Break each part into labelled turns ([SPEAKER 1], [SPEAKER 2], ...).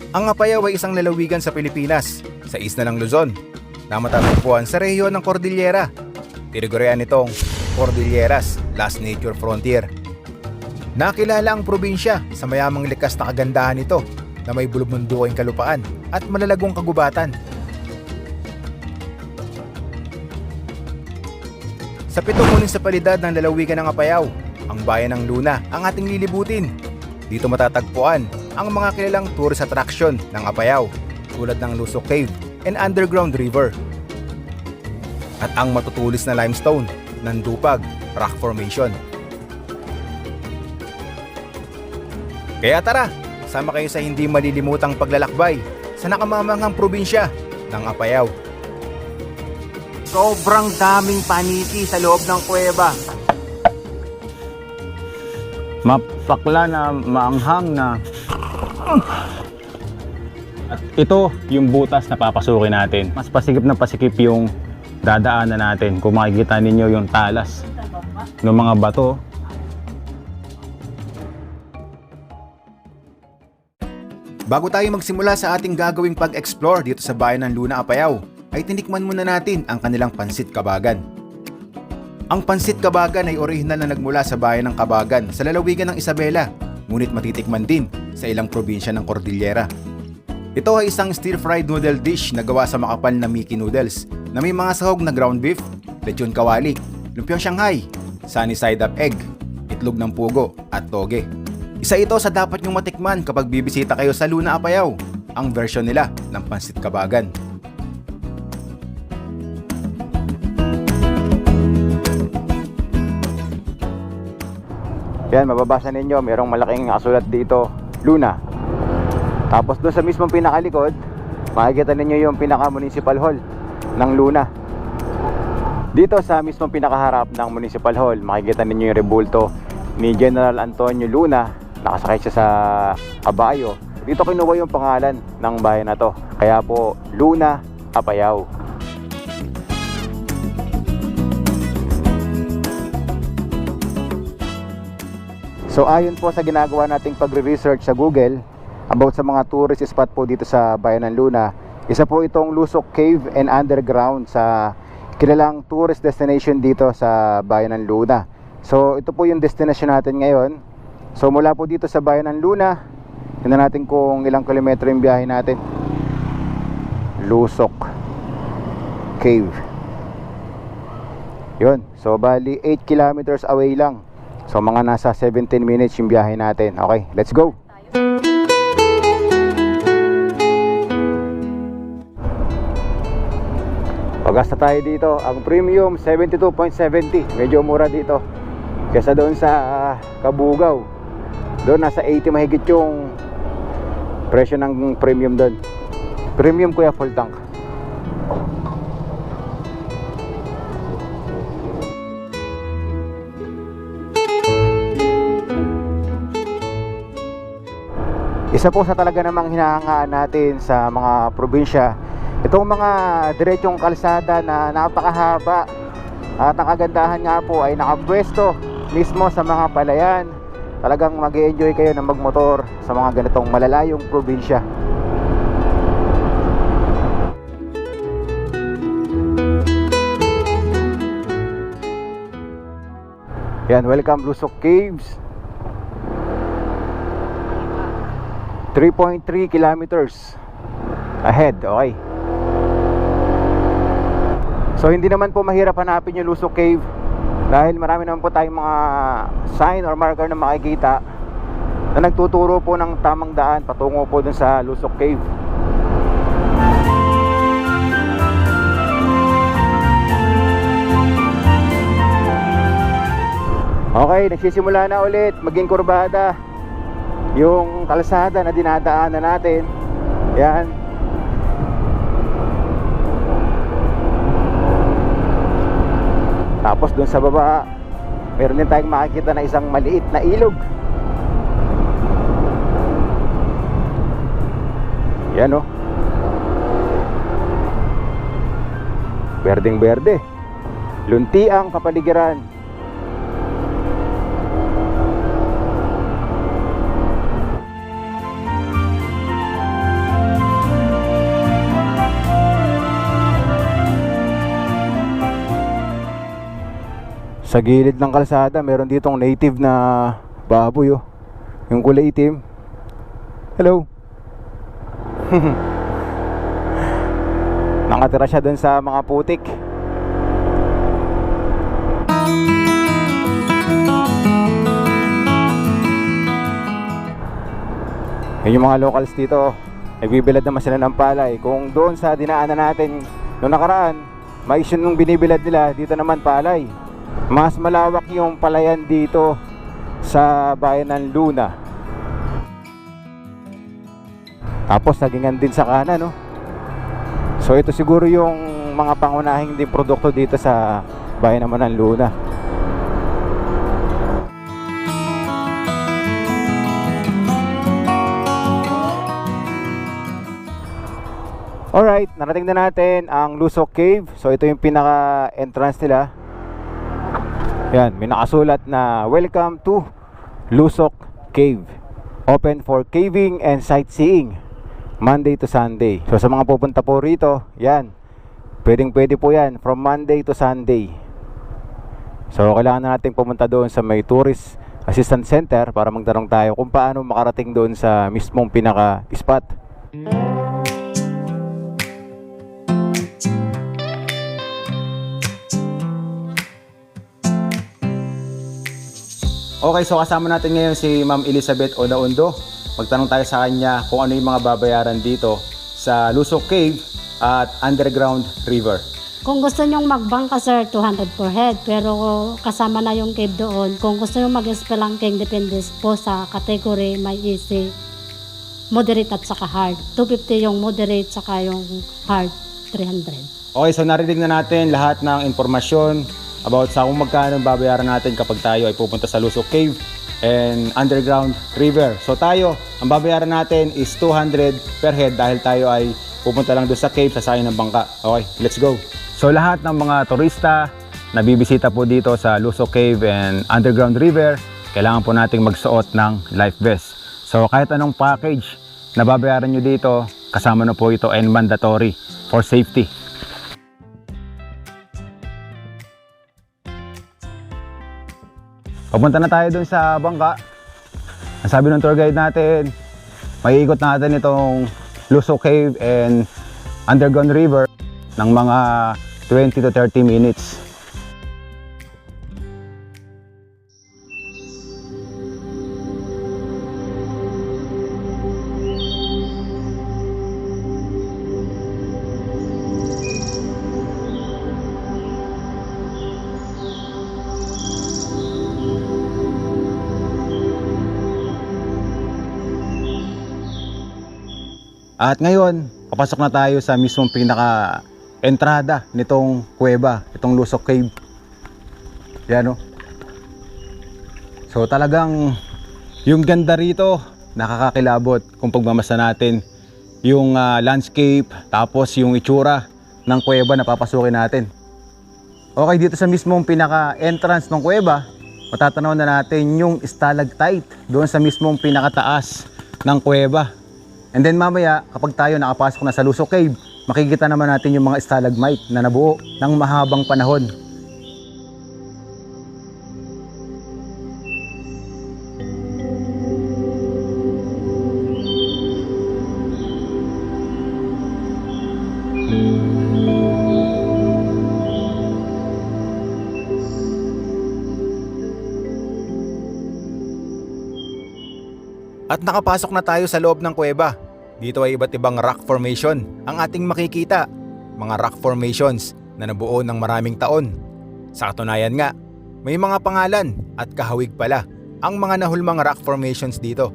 [SPEAKER 1] Ang Apayao ay isang lalawigan sa Pilipinas, sa isla ng Luzon, na matatagpuan sa rehiyon ng Cordillera. Tinagurian nitong Cordilleras Last Nature Frontier. Nakilala ang probinsya sa mayamang likas na kagandahan nito na may bulubunduking kalupaan at malalagong kagubatan. Sa 7 munisipalidad ng lalawigan ng Apayao, ang bayan ng Luna ang ating lilibutin. Dito matatagpuan ang mga kilalang tourist attraction ng Apayao tulad ng Lusok Cave and Underground River at ang matutulis na limestone ng Dupag Rock Formation. Kaya tara, sama kayo sa hindi malilimutang paglalakbay sa nakamamanghang probinsya ng Apayao.
[SPEAKER 2] Sobrang daming paniki sa loob ng kuweba.
[SPEAKER 3] Mapakla na, maanghang na. At ito yung butas na papasukin natin. Mas pasikip na pasikip yung dadaanan natin. Kung makikita ninyo yung talas ng mga bato.
[SPEAKER 1] Bago tayo magsimula sa ating gagawing pag-explore dito sa bayan ng Luna, Apayao, ay tinikman muna natin ang kanilang pansit kabagan. Ang pansit kabagan ay orihinal na nagmula sa bayan ng Kabagan sa lalawigan ng Isabela, ngunit matitikman din sa ilang probinsya ng Cordillera. Ito ay isang stir-fried noodle dish na gawa sa makapal na Mickey noodles na may mga sahog na ground beef, lechon kawali, lumpiang Shanghai, sunny side up egg, itlog ng pugo at toge. Isa ito sa dapat nyong matikman kapag bibisita kayo sa Luna, Apayao, ang version nila ng pansit kabagan.
[SPEAKER 3] Yan, mababasa ninyo, mayroong malaking nakasulat dito, Luna. Tapos doon sa mismong pinakalikod, makikita ninyo yung pinaka-municipal hall ng Luna. Dito sa mismong pinakaharap ng municipal hall, makikita ninyo yung rebulto ni General Antonio Luna. Nakasakay siya sa kabayo. Dito kinuha yung pangalan ng bayan na to. Kaya po, Luna, Apayao. So ayon po sa ginagawa nating pagre-research sa Google about sa mga tourist spot po dito sa bayan ng Luna, isa po itong Lusok Cave and Underground sa kilalang tourist destination dito sa bayan ng Luna. So ito po yung destination natin ngayon. So mula po dito sa bayan ng Luna, tingnan natin kung ilang kilometro yung biyahe natin. Lusok Cave. Yun, so bali 8 kilometers away lang. So mga nasa 17 minutes yung biyahe natin. Okay, let's go! Pagasta tayo dito, ang premium 72.70. Medyo mura dito kesa doon sa Kabugaw. Doon nasa 80 mahigit yung presyo ng premium doon. Premium kuya, full tank. Isa po sa talaga namang hinahangaan natin sa mga probinsya, itong mga diretsong kalsada na napakahaba at ang kagandahan nga po ay nakapwesto mismo sa mga palayan. Talagang mag-i-enjoy kayo ng magmotor sa mga ganitong malalayong probinsya. Yan, welcome Lusok Caves. 3.3 kilometers ahead, okay. So hindi naman po mahirap hanapin yung Lusok Cave dahil marami naman po tayong mga sign or marker na makikita na nagtuturo po ng tamang daan patungo po dun sa Lusok Cave. Okay, nagsisimula na ulit maging kurbada yung kalsada na dinadaanan natin. Yan. Tapos dun sa baba, meron din tayong makikita na isang maliit na ilog. Yan o. Berdeng berde. Lunti ang kapaligiran. Sa gilid ng kalsada, meron ditong native na baboy oh. Yung kulay itim. Hello. Nakatira siya dun sa mga putik. Yung mga locals dito, nagbibilad naman sila ng palay. Kung doon sa dinaanan natin noong nakaraan, mais yun nung binibilad nila, dito naman palay. Mas malawak yung palayan dito sa bayan ng Luna. Tapos nagingan din sa kanan, no? So ito siguro yung mga pangunahing din produkto dito sa bayan naman ng Luna. Alright, narating na natin ang Lusok Cave. So ito yung pinaka entrance nila. Yan, may nakasulat na welcome to Lusok Cave, open for caving and sightseeing Monday to Sunday. So sa mga pupunta po rito, yan, pwede po yan from Monday to Sunday. So kailangan na natin pumunta doon sa may Tourist Assistance Center para magtanong tayo kung paano makarating doon sa mismong pinaka spot. Okay, so kasama natin ngayon si Ma'am Elizabeth Odaondo. Magtanong tayo sa kanya kung ano yung mga babayaran dito sa Lusok Cave at Underground River.
[SPEAKER 4] Kung gusto nyong magbangka sir, 200 per head. Pero kasama na yung cave doon. Kung gusto nyong mag-spelunking, depende po sa category, may easy, moderate at saka hard. 250 yung moderate, saka yung hard, 300.
[SPEAKER 3] Okay, so narinig na natin lahat ng informasyon about sa kung magkano babayaran natin kapag tayo ay pupunta sa Lusok Cave and Underground River. So tayo, ang babayaran natin is 200 per head dahil tayo ay pupunta lang doon sa cave, sasakay ng bangka. Okay, let's go. So lahat ng mga turista na bibisita po dito sa Lusok Cave and Underground River, kailangan po nating magsuot ng life vest. So kahit anong package na babayaran nyo dito, kasama na po ito and mandatory for safety. Papunta na tayo dun sa bangka. Ang sabi ng tour guide natin, maiikot natin itong Lusok Cave and Underground River ng mga 20 to 30 minutes. At ngayon, papasok na tayo sa mismong pinaka-entrada nitong kuweba, itong Lusok Cave. Yan o. So talagang yung ganda rito, nakakakilabot kung pagmamasa natin yung landscape, tapos yung itsura ng kuweba na papasukin natin. Okay, dito sa mismong pinaka-entrance ng kuweba, matatanaw na natin yung stalactite doon sa mismong pinakataas ng kuweba. And then mamaya, kapag tayo nakapasok na sa Lusok Cave, makikita naman natin yung mga stalagmite na nabuo ng mahabang panahon.
[SPEAKER 1] At nakapasok na tayo sa loob ng kuweba. Dito ay iba't ibang rock formation ang ating makikita. Mga rock formations na nabuo ng maraming taon. Sa katunayan nga, may mga pangalan at kahawig pala ang mga nahulmang rock formations dito.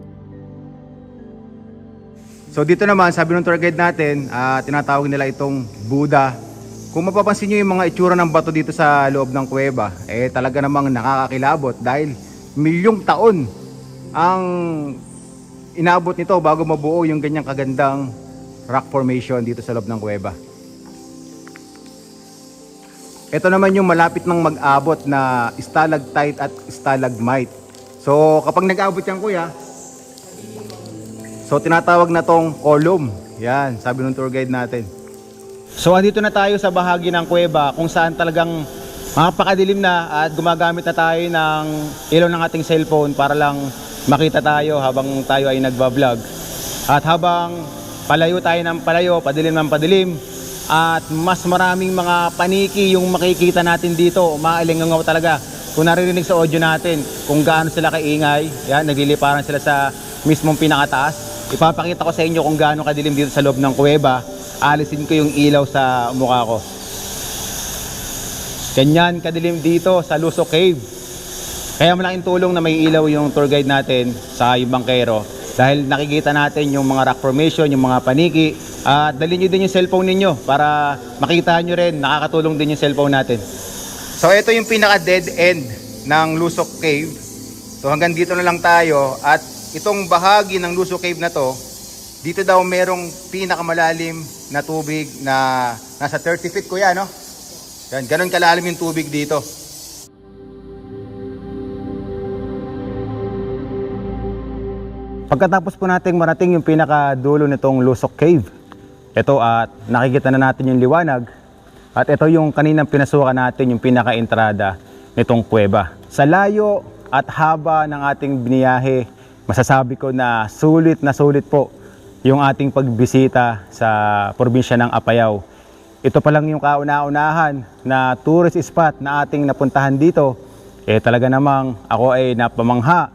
[SPEAKER 1] So dito naman, sabi ng tour guide natin, tinatawag nila itong Buddha. Kung mapapansin nyo yung mga itsura ng bato dito sa loob ng kuweba, talaga namang nakakakilabot dahil milyong taon ang inabot nito bago mabuo yung ganyang kagandang rock formation dito sa loob ng kuweba. Ito naman yung malapit ng mag-abot na stalactite at stalagmite. So kapag nag-abot yan kuya, so tinatawag na tong column. Yan, sabi ng tour guide natin. So andito na tayo sa bahagi ng kuweba kung saan talagang
[SPEAKER 3] Makapakadilim na at gumagamit na tayo ng ilaw ng ating cellphone para lang makita tayo habang tayo ay nagbablog. At habang palayo tayo ng palayo, padilim ng padilim, at mas maraming mga paniki yung makikita natin dito. Umaalingangaw talaga. Kung naririnig sa audio natin kung gaano sila kaingay, yan, nagliliparan sila sa mismong pinakataas. Ipapakita ko sa inyo kung gaano kadilim dito sa loob ng kuweba. Alisin ko yung ilaw sa mukha ko. Ganyan kadilim dito sa Lusok Cave. Kaya malaking tulong na may ilaw yung tour guide natin sa yung bangkero. Dahil nakikita natin yung mga rock formation, yung mga paniki. At dalhin nyo din yung cellphone ninyo para makita nyo rin, nakakatulong din yung cellphone natin. So ito yung pinaka dead end ng Lusok Cave. So hanggang dito na lang tayo. At itong bahagi ng Lusok Cave na to, dito daw merong pinakamalalim na tubig na nasa 30 feet kuya, no? Yan, ganun kalalim yung tubig dito. Pagkatapos po nating marating yung pinakadulo nitong Lusok Cave, ito at nakikita na natin yung liwanag. At ito yung kaninang pinasukan natin, yung pinaka-entrada nitong kuweba. Sa layo at haba ng ating biniyahe, masasabi ko na sulit po yung ating pagbisita sa probinsya ng Apayao. Ito pa lang yung kauna-unahan na tourist spot na ating napuntahan dito. Talaga namang ako ay napamangha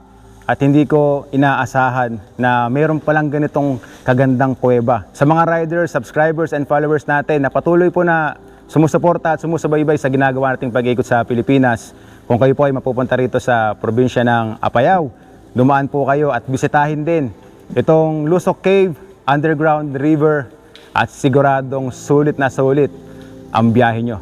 [SPEAKER 3] at hindi ko inaasahan na mayroon palang ganitong kagandang kuweba. Sa mga riders, subscribers and followers natin na patuloy po na sumusuporta at sumusubaybay sa ginagawa nating pag-ikot sa Pilipinas. Kung kayo po ay mapupunta rito sa probinsya ng Apayao, dumaan po kayo at bisitahin din itong Lusok Cave, underground river, at siguradong sulit na sulit ang biyahe nyo.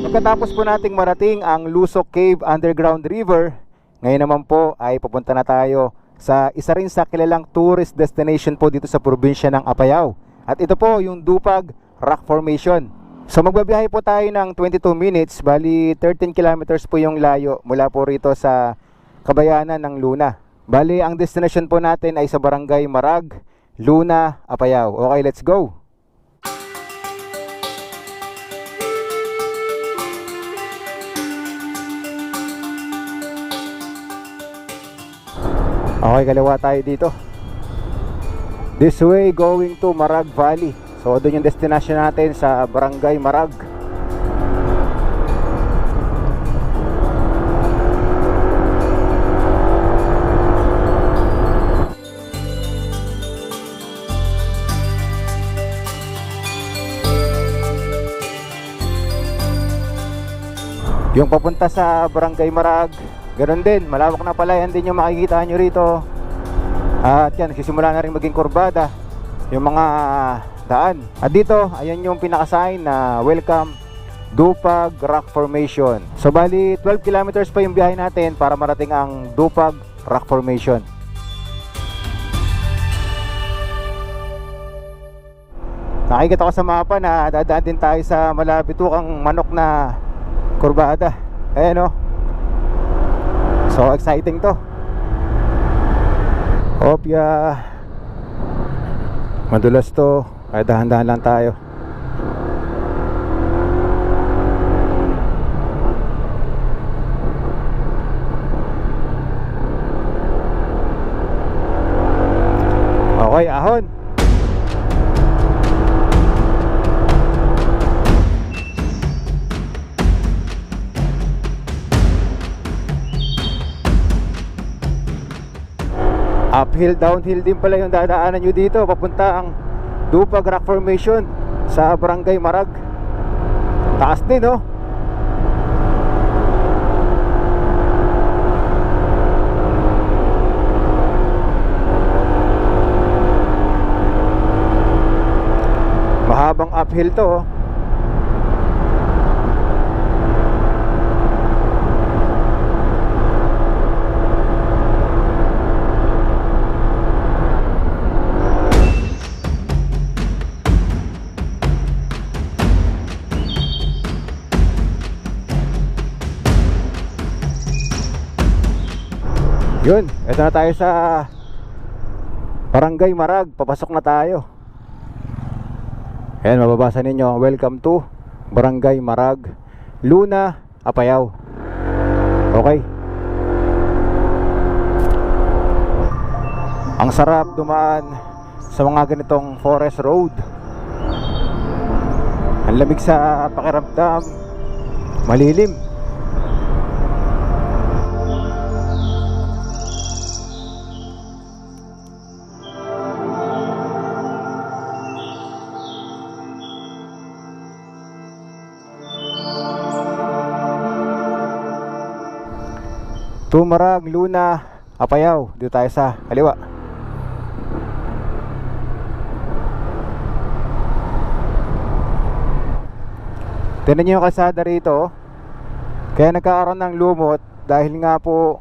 [SPEAKER 3] Pagkatapos po nating marating ang Lusok Cave Underground River, ngayon naman po ay pupunta na tayo sa isa rin sa kilalang tourist destination po dito sa probinsya ng Apayao. At ito po yung Dupag Rock Formation. So magbabiyahe po tayo ng 22 minutes, bali 13 kilometers po yung layo mula po rito sa kabayanan ng Luna. Bali ang destination po natin ay sa Barangay Marag, Luna, Apayao. Okay, let's go! Okay, kaliwa tayo dito. This way going to Marag Valley. So doon yung destination natin sa Barangay Marag. Yung papunta sa Barangay Marag, ganoon din, malawak na palayan din yung makikita nyo rito. At yan, nagsisimula na rin maging kurbada yung mga daan. At dito, ayan yung pinaka-sign na welcome Dupag Rock Formation. So bali 12 kilometers pa yung biyahe natin para marating ang Dupag Rock Formation. Nakikita ko sa mapa na dadaan din tayo sa malapitukang manok na kurbada. Ayan o. So exciting to. Opya. Madulas to. Kaya dahan-dahan lang tayo. Okay, ahon. Uphill, downhill din pala yung dadaanan nyo dito papunta ang Dupag Rock Formation sa Barangay Marag. Taas din, oh. Mahabang uphill to, oh. Yun, eto na tayo sa Barangay Marag. Papasok na tayo. Ayan, mababasa ninyo, welcome to Barangay Marag, Luna, Apayao. Okay. Ang sarap dumaan sa mga ganitong forest road. Ang lamig sa pakiramdam, malilim. Tumarag, Luna, Apayao. Dito tayo sa kaliwa. Tignan nyo yung kalsada rito. Kaya nagkakaroon ng lumot dahil nga po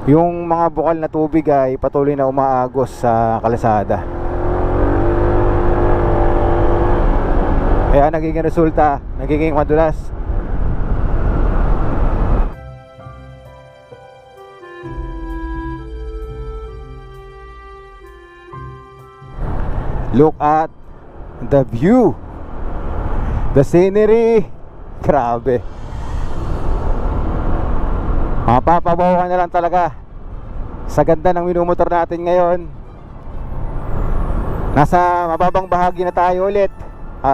[SPEAKER 3] yung mga bukal na tubig ay patuloy na umaagos sa kalsada. Kaya nagiging resulta, nagiging madulas. Look at the view, the scenery. Grabe. Mapapabawahan na lang talaga sa ganda ng minumotor natin ngayon. Nasa mababang bahagi na tayo ulit.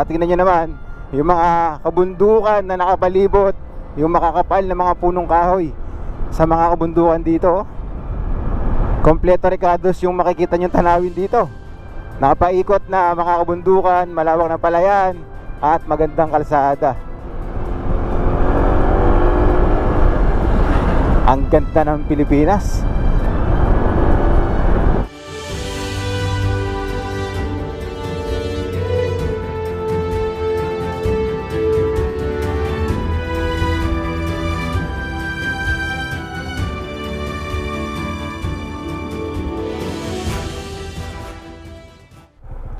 [SPEAKER 3] Tingnan nyo naman yung mga kabundukan na nakapalibot, yung makakapal na mga punong kahoy sa mga kabundukan dito. Kompleto Ricardos yung makikita nyo tanawin dito. Napaikot na mga kabundukan, malawak na palayan at magandang kalsada. Ang ganda ng Pilipinas.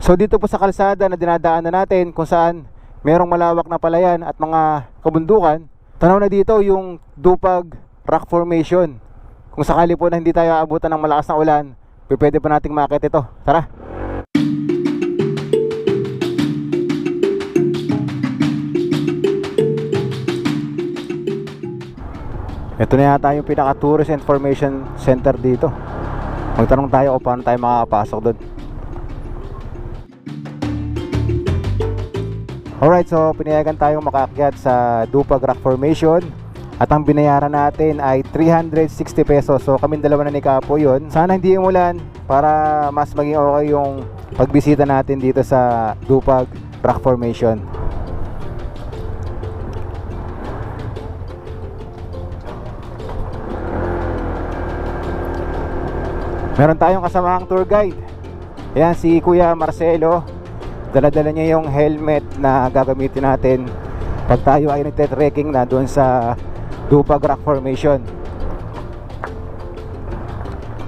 [SPEAKER 3] So dito po sa kalsada na dinadaanan natin, kung saan merong malawak na palayan at mga kabundukan, tanaw na dito yung Dupag Rock Formation. Kung sakali po na hindi tayo aabutan ng malakas na ulan, pwede pa nating makita ito. Tara! Ito na yata yung pinaka Tourist Information Center dito. Magtanong tayo kung paano tayo makakapasok doon. Alright, so pinayagan tayong makaakyat sa Dupag Rock Formation. At ang binayaran natin ay 360 pesos. So kaming dalawa na ni Kapo yun. Sana hindi umulan para mas maging okay yung pagbisita natin dito sa Dupag Rock Formation. Meron tayong kasamahang tour guide. Ayan, si Kuya Marcelo. Dala-dala niya yung helmet na gagamitin natin pag tayo ay nagte-trekking na doon sa Dupag Rock Formation.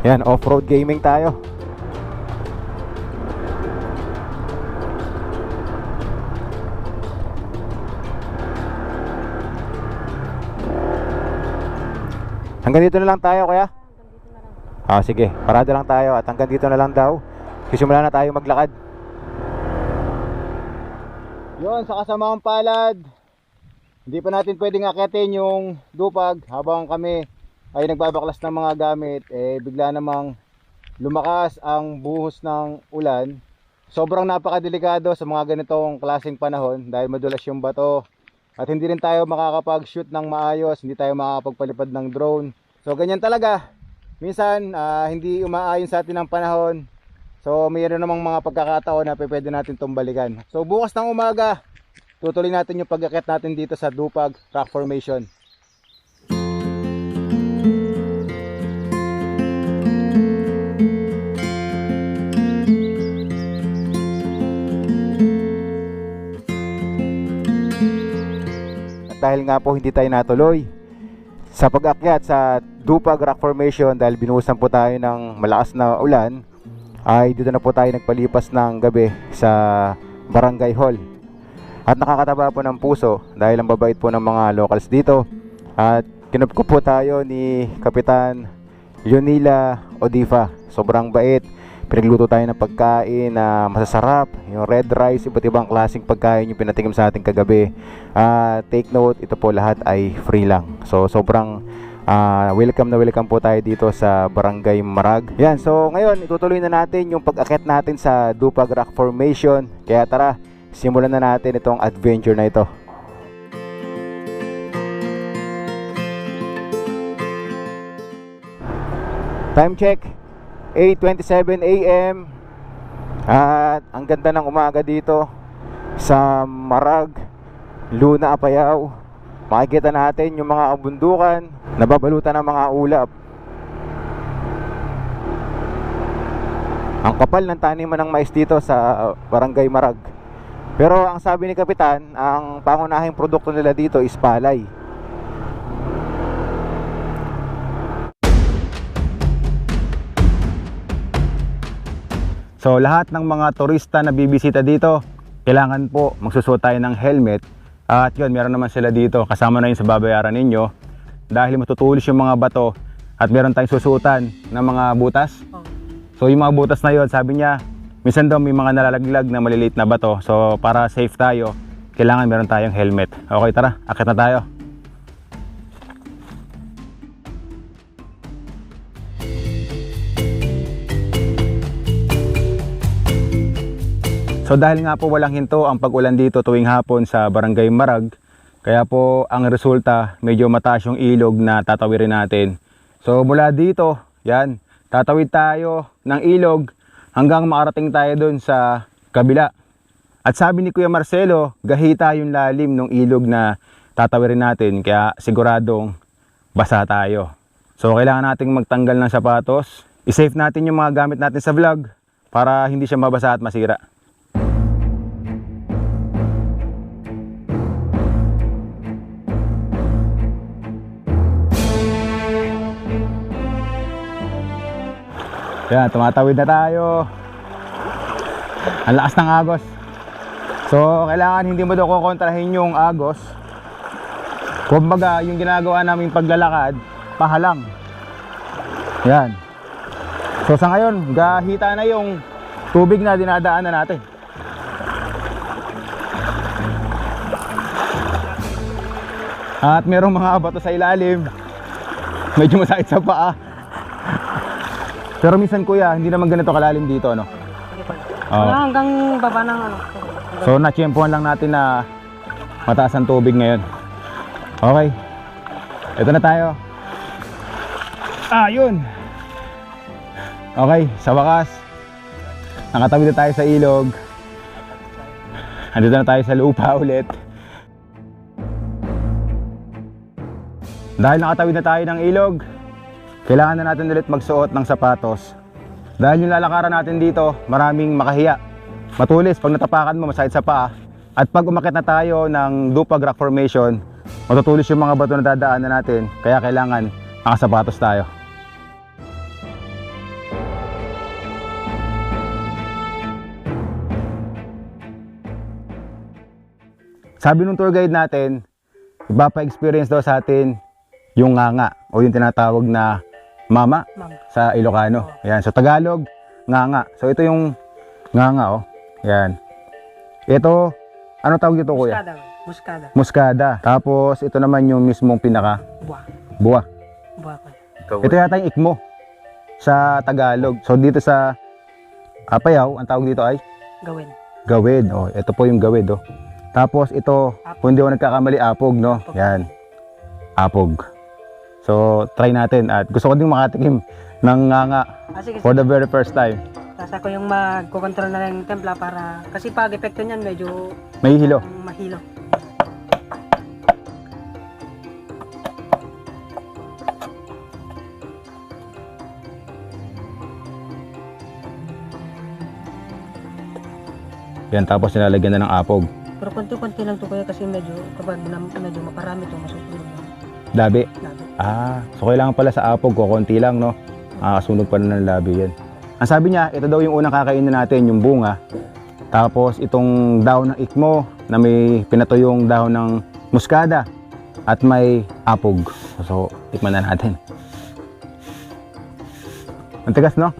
[SPEAKER 3] Yan, off-road gaming tayo. Hanggang dito na lang tayo, kuya? Sige, parada lang tayo at hanggang dito na lang daw. Sisimula na tayo maglakad. Yun, sa kasamang palad, hindi pa natin pwedeng akyatin yung Dupag habang kami ay nagbabaklas ng mga gamit. Bigla namang lumakas ang buhos ng ulan. Sobrang napakadelikado sa mga ganitong klaseng panahon dahil madulas yung bato. At hindi rin tayo makakapag-shoot ng maayos, hindi tayo makakapagpalipad ng drone. So ganyan talaga. Minsan hindi umaayon sa atin ang panahon. So mayroon namang mga pagkakataon na pwede natin itong balikan. So bukas ng umaga, tutuloy natin yung pag-akyat natin dito sa Dupag Rock Formation. At dahil nga po hindi tayo natuloy sa pag-akyat sa Dupag Rock Formation dahil binuhusan po tayo ng malakas na ulan, ay dito na po tayo nagpalipas ng gabi sa Barangay Hall. At nakakataba po ng puso dahil ang babait po ng mga locals dito. At kinupkup po tayo ni Kapitan Leonila Odifa. Sobrang bait. Pinagluto tayo ng pagkain na masasarap. Yung red rice, iba't ibang klaseng pagkain yung pinatingin sa ating kagabi. Take note, ito po lahat ay free lang. So sobrang welcome na welcome po tayo dito sa Barangay Marag. Yan, so ngayon itutuloy na natin yung pag-akit natin sa Dupag Rock Formation. Kaya tara, simulan na natin itong adventure na ito. Time check, 8:27 AM. At ang ganda ng umaga dito sa Marag, Luna, Apayao. Makikita natin yung mga kabundukan, nababalutan ng mga ulap. Ang kapal ng taniman ng mais dito sa Barangay Marag. Pero ang sabi ni Kapitan, ang pangunahing produkto nila dito is palay. So lahat ng mga turista na bibisita dito, kailangan po magsusuot tayo ng helmet. At yun, meron naman sila dito, kasama na yun sa babayaran ninyo. Dahil matutulis yung mga bato at meron tayong susuotan ng mga butas. So yung mga butas na yun, sabi niya, minsan daw may mga nalalaglag na maliliit na bato. So para safe tayo, kailangan meron tayong helmet. Okay, tara, akit na tayo. So dahil nga po walang hinto ang pag-ulan dito tuwing hapon sa Barangay Marag, kaya po ang resulta medyo mataas yung ilog na tatawirin natin. So mula dito, yan, tatawid tayo ng ilog hanggang makarating tayo dun sa kabila. At sabi ni Kuya Marcelo, gahita yung lalim ng ilog na tatawirin natin, kaya siguradong basa tayo. So kailangan nating magtanggal ng sapatos, i-save natin yung mga gamit natin sa vlog para hindi siya mabasa at masira. Yan, tumatawid na tayo. Ang lakas ng agos. So, kailangan hindi mo daw kukontrahin yung agos. Kumbaga, yung ginagawa naming paglalakad, pahalang. Yan. So, sa ngayon, gahita na yung tubig na dinadaanan natin. At merong mga bato sa ilalim. Medyo masakit sa paa. Pero minsan kuya, hindi naman ganito kalalim dito, no?
[SPEAKER 5] Wala, hanggang baba ng ano.
[SPEAKER 3] So natsyempohan lang natin na mataas ang tubig ngayon. Okay. Ito na tayo. Yun. Okay, sa wakas nakatawid na tayo sa ilog. Andito na tayo sa lupa ulit. Dahil nakatawid na tayo ng ilog, kailangan na natin ulit magsuot ng sapatos. Dahil yung lalakaran natin dito, maraming makahiya. Matulis, pag natapakan mo, masakit sa paa. At pag umakyat na tayo ng Dupag Rock Formation, matutulis yung mga bato na dadaanan natin. Kaya kailangan nakasapatos tayo. Sabi nung tour guide natin, ipapa-experience daw sa atin yung nganga o yung tinatawag na mama sa Ilocano. Yan. So Tagalog, nganga. So ito yung nganga, oh. Yan. Ito, ano tawag ito kuya?
[SPEAKER 5] Muskada. Muskada.
[SPEAKER 3] Muskada. Tapos ito naman yung mismong pinaka
[SPEAKER 5] Buwa.
[SPEAKER 3] buwa.
[SPEAKER 5] Buwa ko.
[SPEAKER 3] Ito yata yung ikmo sa Tagalog. So dito sa Apayao, ang tawag dito ay
[SPEAKER 5] Gawin.
[SPEAKER 3] gawid. Oh, ito po yung gawid, oh. Tapos ito, kung hindi ako nagkakamali, apog, no? Yan. Apog. So, try natin at gusto ko din makatikim ng nganga
[SPEAKER 5] Sige,
[SPEAKER 3] for the very first time.
[SPEAKER 5] Tapos ako yung magkocontrol na ng templa para, kasi pag epekto niyan medyo
[SPEAKER 3] May hilo.
[SPEAKER 5] mahilo.
[SPEAKER 3] Yan, tapos nilalagyan na ng apog.
[SPEAKER 5] Pero konti-konti lang to kuya kasi medyo kapag medyo maparami to masusunod na.
[SPEAKER 3] Labi.
[SPEAKER 5] Labi.
[SPEAKER 3] So kailangan pala sa apog ko, konti lang, no? Makakasunog pa na ng labi yan. Ang sabi niya, ito daw yung unang kakainin natin, yung bunga. Tapos itong dahon ng ikmo na may pinatuyong dahon ng muskada at may apog. So tikman na natin. Ang tigas, no?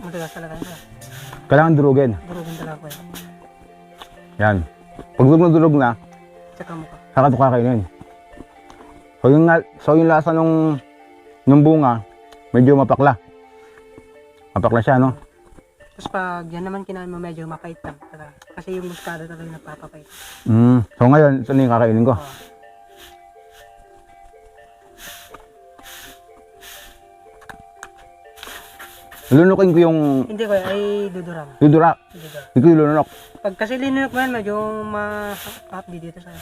[SPEAKER 5] Matigas talaga siya.
[SPEAKER 3] Kailangan durugin.
[SPEAKER 5] Durugin talaga ko yan.
[SPEAKER 3] Yan. Pag durug na,
[SPEAKER 5] Tsaka mukha.
[SPEAKER 3] saka ito kakainin. So yung lasa nung bunga, medyo mapakla. Mapakla siya, no?
[SPEAKER 5] Tapos pag yan naman kinain mo, medyo mapait lang talaga. Kasi yung muskada talaga napapapait.
[SPEAKER 3] So ngayon, ito na yung kakainin ko. Lunukin ko yung
[SPEAKER 5] Hindi ko ay dudurang.
[SPEAKER 3] dudura.
[SPEAKER 5] Dudurang.
[SPEAKER 3] Hindi ko yung lunok.
[SPEAKER 5] Pag kasi linunok mo yan, medyo ma-hotdi dito sa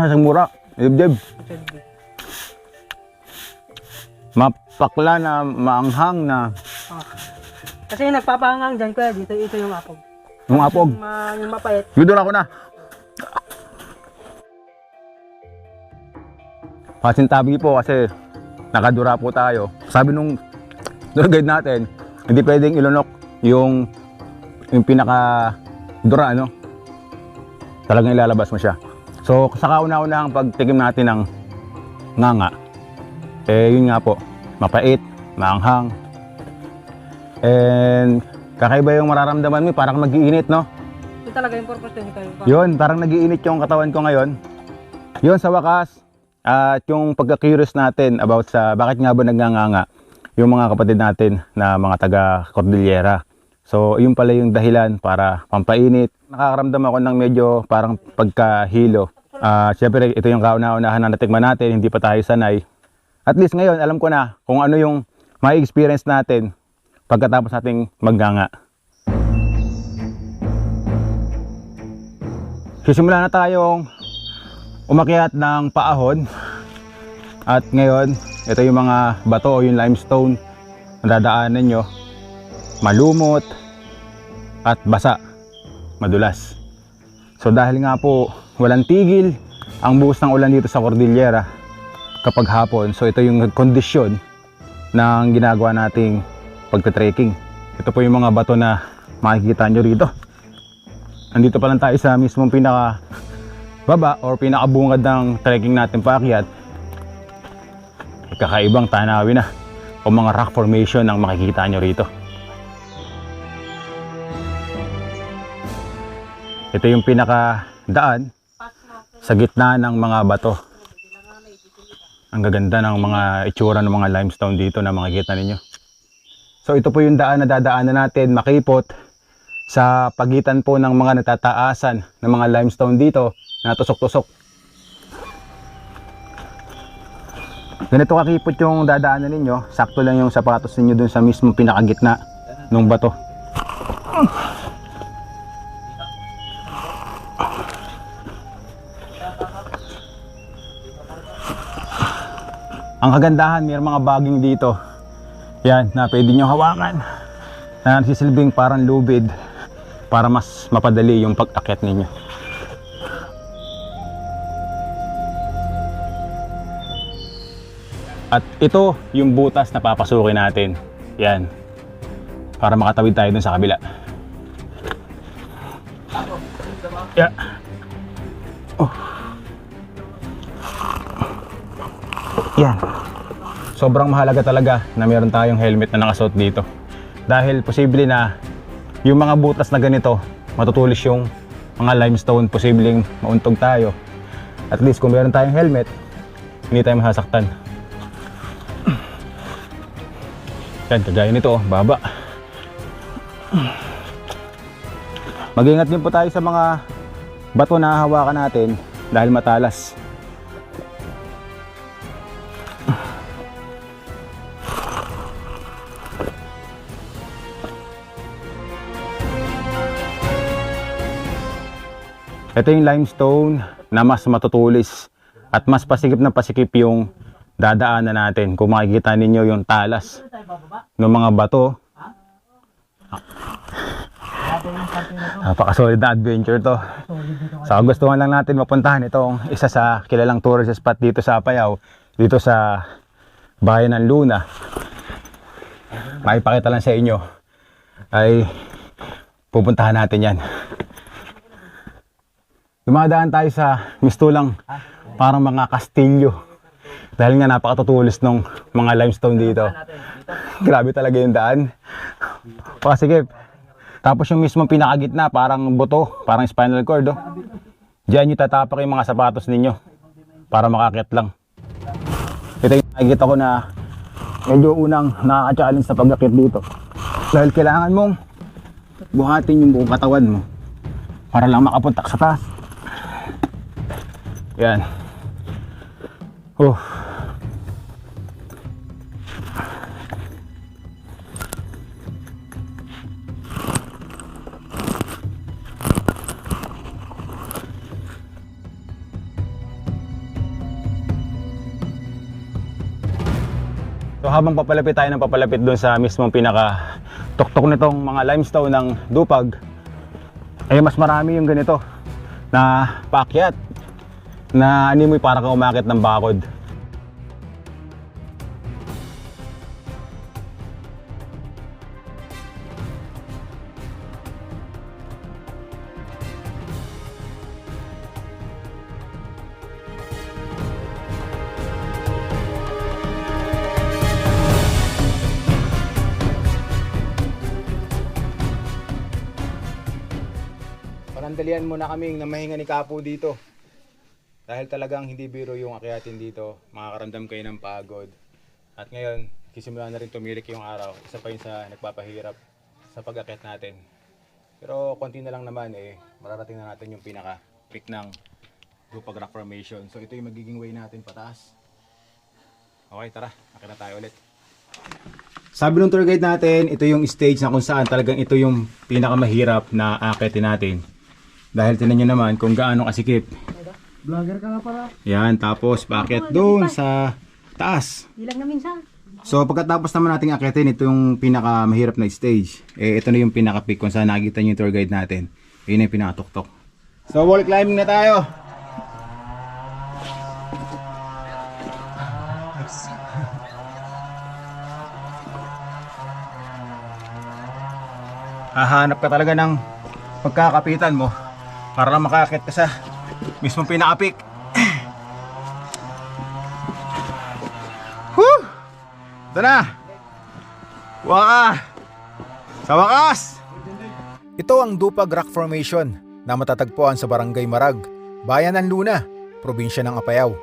[SPEAKER 3] Sasang mura. Dibdib.
[SPEAKER 5] HLB.
[SPEAKER 3] Mapakla na, maanghang na.
[SPEAKER 5] Oh. Kasi yung nagpapahangang dyan, kuya, dito, ito yung apog.
[SPEAKER 3] Yung apog.
[SPEAKER 5] Yung mapait.
[SPEAKER 3] Dudura ko na. Pasintabi po kasi nakadura po tayo. Sabi nung tour guide natin, hindi pwedeng ilunok yung pinaka dura, ano? Talagang ilalabas mo siya. So, sa kauna-unahang pagtikim natin ng nganga, yun nga po, mapait, maanghang. And kakaiba yung mararamdaman mo, parang mag-iinit, no?
[SPEAKER 5] Ito talaga yung purpose din kayo.
[SPEAKER 3] Yun, parang nag-iinit yung katawan ko ngayon. Yun, sa wakas, at yung pagka-curious natin about sa bakit nga ba nagnganganga yung mga kapatid natin na mga taga Cordillera. So, yun pala yung dahilan para pampainit. Nakakaramdam ako ng medyo parang pagkahilo. Siyempre, ito yung kauna-unahan na natikman natin, hindi pa tayo sanay. At least ngayon, alam ko na kung ano yung may experience natin pagkatapos nating magganga. Sisimula na tayong umakyat ng paahon. At ngayon, ito yung mga bato o yung limestone na dadaanan nyo. Malumot at basa, madulas. So dahil nga po walang tigil ang buhos ng ulan dito sa Cordillera kapag hapon, so ito yung kondisyon ng ginagawa nating pagte-trekking. Ito po yung mga bato na makikita nyo rito. Nandito pa lang tayo sa mismong pinaka baba or pinakabungad ng trekking natin paakyat. Kakaibang tanawin na o mga rock formation ang makikita nyo rito. Ito yung pinaka daan sa gitna ng mga bato. Ang gaganda ng mga itsura ng mga limestone dito na makikita ninyo. So ito po yung daan na dadaanan natin, makipot sa pagitan po ng mga natataasan ng mga limestone dito na tusok-tusok. Ganito kakipot yung dadaanan ninyo, sakto lang yung sapatos ninyo dun sa mismong pinakagitna ng bato. Ang kagandahan, may mga baging dito. Yan, na pwede nyo hawakan. Na nagsisilbing parang lubid para mas mapadali yung pag-akyat ninyo. At ito yung butas na papasukin natin. Yan. Para makatawid tayo dun sa kabila. Yeah. Oh. Yan. Sobrang mahalaga talaga na meron tayong helmet na nakasuot dito. Dahil posible na yung mga butas na ganito, matutulis yung mga limestone, posibleng mauntog tayo. At least kung meron tayong helmet, hindi tayo masasaktan. Yan, kagaya nito, baba. Mag-ingat din po tayo sa mga bato na hawakan natin dahil matalas. Ito yung limestone na mas matutulis at mas pasikip na pasikip yung dadaanan natin. Kung makikita ninyo yung talas ng mga bato, napakasolid na adventure to. So gustuhan lang natin mapuntahan itong isa sa kilalang tourist spot dito sa Apayao, dito sa bayan ng Luna. Makipakita lang sa inyo ay pupuntahan natin yan. Dumadaan tayo sa mistulang parang mga kastilyo dahil nga napakatutulis ng mga limestone dito. Grabe talaga yung daan. Pasikip. Tapos yung mismong pinakagitna, parang buto, parang spinal cord. Oh. Diyan nyo tatapak yung mga sapatos ninyo para makakit lang. Ito yung nakikita ko na medyo unang nakaka-challenge sa pag-akit dito. Dahil kailangan mong buhatin yung buong katawan mo para lang makapuntak sa taas. Yan. Oh. So habang papalapit tayo ng papalapit doon sa mismong pinaka tuktok nitong mga limestone ng Dupag, ay mas marami yung ganito na paakyat na animoy para kang umakit ng bakod. Panandalian muna kaming na mahinga ni Kapo dito. Dahil talagang hindi biro yung akyatin dito. Makakaramdam kayo ng pagod. At ngayon, kisimula na rin tumirik yung araw. Isa pa yun sa nagpapahirap sa pag-akyat natin. Pero konti na lang naman mararating na natin yung pinaka-peak ng Dupag Rock Formation. So ito yung magiging way natin pataas. Okay, tara. Akyat na tayo ulit. Sabi ng tour guide natin, ito yung stage na kung saan talagang ito yung pinakamahirap na akyatin natin. Dahil tinan nyo naman kung gaano kasikip.
[SPEAKER 5] Vlogger ka nga pala.
[SPEAKER 3] Yan, tapos paakyat doon sa taas.
[SPEAKER 5] Ilang na minsan.
[SPEAKER 3] So pagkatapos naman nating akyatin, ito yung pinakamahirap na stage. Ito na yung pinaka-peak kung saan nakikita nyo yung tour guide natin. Yun yung pinakatuktok. So wall climbing na tayo. Hahanap ka talaga ng pagkakapitan mo para lang makakit ka sa mismong pinaka-peak. Woo! Ito na! Waka! Sa wakas!
[SPEAKER 1] Ito ang Dupag Rock Formation na matatagpuan sa Barangay Marag, Bayan ng Luna, Probinsya ng Apayao.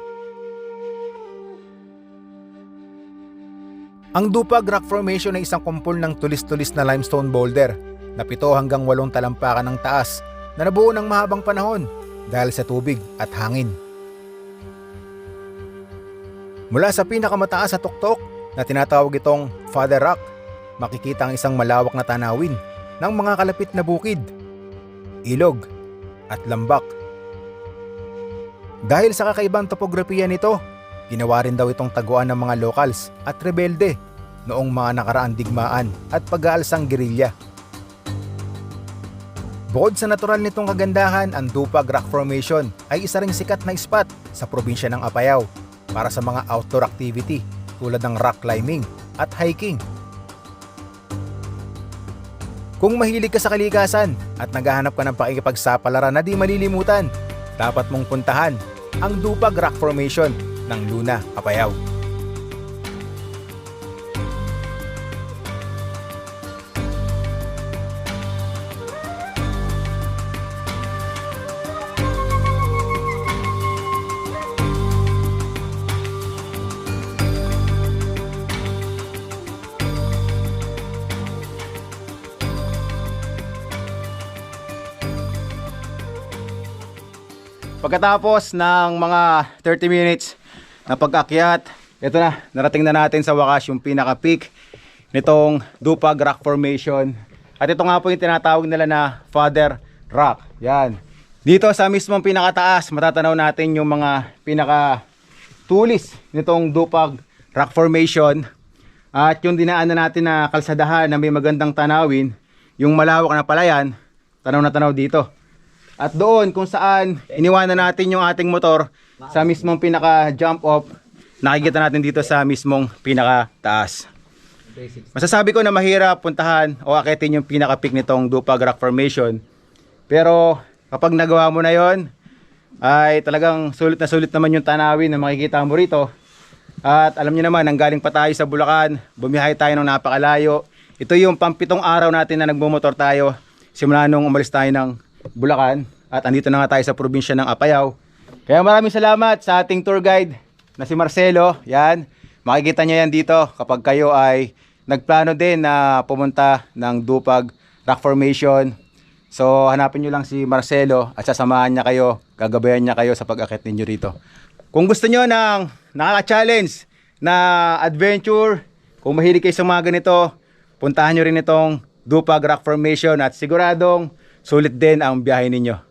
[SPEAKER 1] Ang Dupag Rock Formation ay isang kumpol ng tulis-tulis na limestone boulder na 7 hanggang 8 talampakan ng taas na nabuo ng mahabang panahon dahil sa tubig at hangin. Mula sa pinakamataas sa tuktok na tinatawag itong Father Rock, makikita ang isang malawak na tanawin ng mga kalapit na bukid, ilog at lambak. Dahil sa kakaibang topografiya nito, ginawa rin daw itong taguan ng mga locals at rebelde noong mga nakaraang digmaan at pag-aalsang gerilya. Bukod sa natural nitong kagandahan, ang Dupag Rock Formation ay isa ring sikat na spot sa probinsya ng Apayao para sa mga outdoor activity tulad ng rock climbing at hiking. Kung mahilig ka sa kalikasan at naghahanap ka ng pakikipagsapalaran na di malilimutan, dapat mong puntahan ang Dupag Rock Formation ng Luna, Apayao.
[SPEAKER 3] Pagkatapos ng mga 30 minutes na pag-akyat, ito na, narating na natin sa wakas yung pinaka-peak nitong Dupag Rock Formation. At ito nga po yung tinatawag nila na Father Rock. Yan. Dito sa mismong pinakataas, matatanaw natin yung mga pinaka-tulis nitong Dupag Rock Formation. At yung dinaanan natin na kalsadahan na may magandang tanawin, yung malawak na palayan, tanaw na tanaw dito. At doon kung saan iniwanan natin yung ating motor sa mismong pinaka jump off, nakikita natin dito sa mismong pinaka taas. Masasabi ko na mahirap puntahan o akitin yung pinaka peak nitong Dupag Rock Formation. Pero kapag nagawa mo na yon, ay talagang sulit na sulit naman yung tanawin na makikita mo rito.
[SPEAKER 1] At alam niyo naman, nanggaling pa tayo sa Bulacan, bumiyahe tayo ng napakalayo. Ito yung pampitong araw natin na nagmumotor tayo simula nung umalis tayo ng Bulacan. At andito na nga tayo sa probinsya ng Apayao. Kaya maraming salamat sa ating tour guide na si Marcelo. Yan, makikita niyo yan dito kapag kayo ay nagplano din na pumunta ng Dupag Rock Formation. So hanapin nyo lang si Marcelo at sasamahan niya kayo, gagabayan niya kayo sa pag-akit ninyo rito. Kung gusto nyo ng nakaka-challenge na adventure, kung mahilig kayo sa mga ganito, puntahan nyo rin itong Dupag Rock Formation at siguradong sulit din ang biyahe ninyo.